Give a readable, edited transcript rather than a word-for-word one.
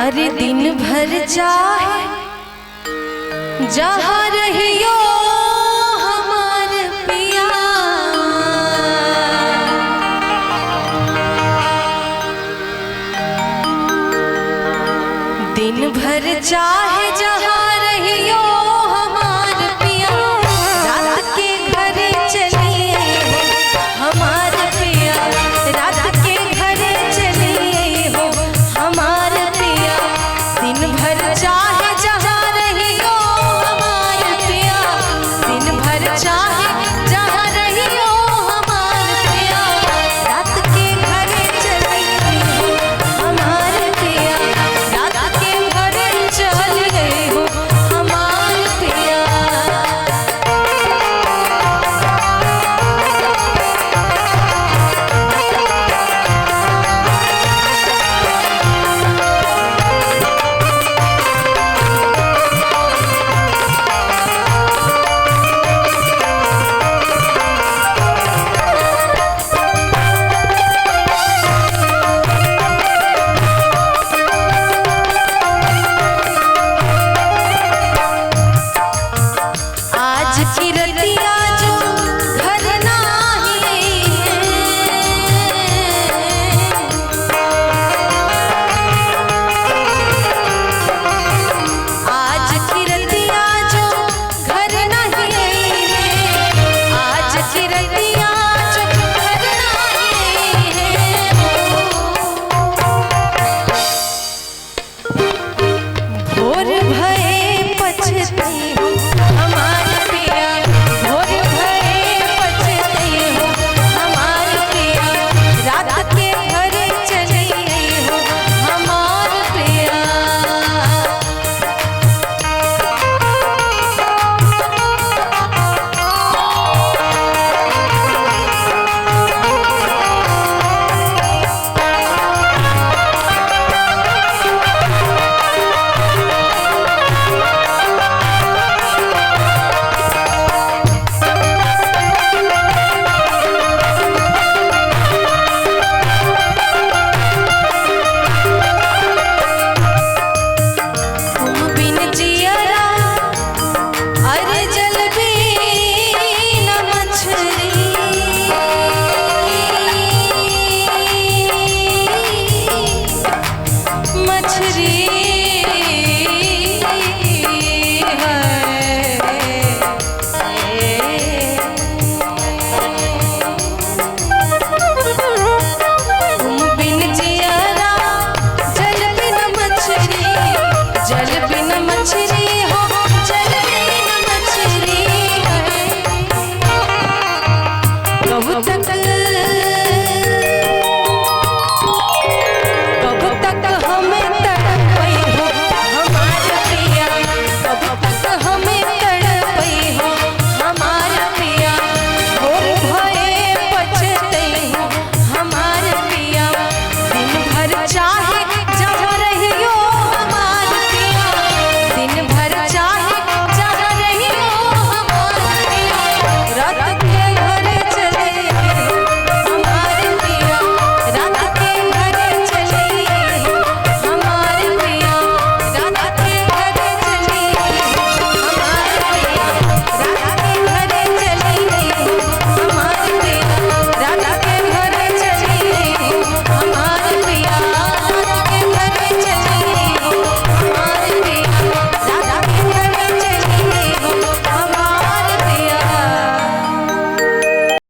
अरे दिन भर चाहे जहाँ रहियो हमार पिया, दिन भर चाहे जहाँ रहियो हमार पिया, रात के घरे चलिए हमार पिया, रात के घरे चलिए हो हमार पिया। दिन भर चाहे जहाँ रहियो हमार पिया, दिन भर चाहे जहाँ रहियो हमार पिया, रात के घरे चलिए हो हमार पिया, रात के घरे चलिए हो हमार पिया। आज की रतिया जो घर नाही आज की रतिया जो घर नहीं, आज की रतिया जो घर नहीं, भोर भये पछती हो हमार पिया, भोर भये पछती हो हमार पिया, रात के घरे चलिए हो हमार पिया। तुम बिन जियरा अरे जल बिन मछली, मछली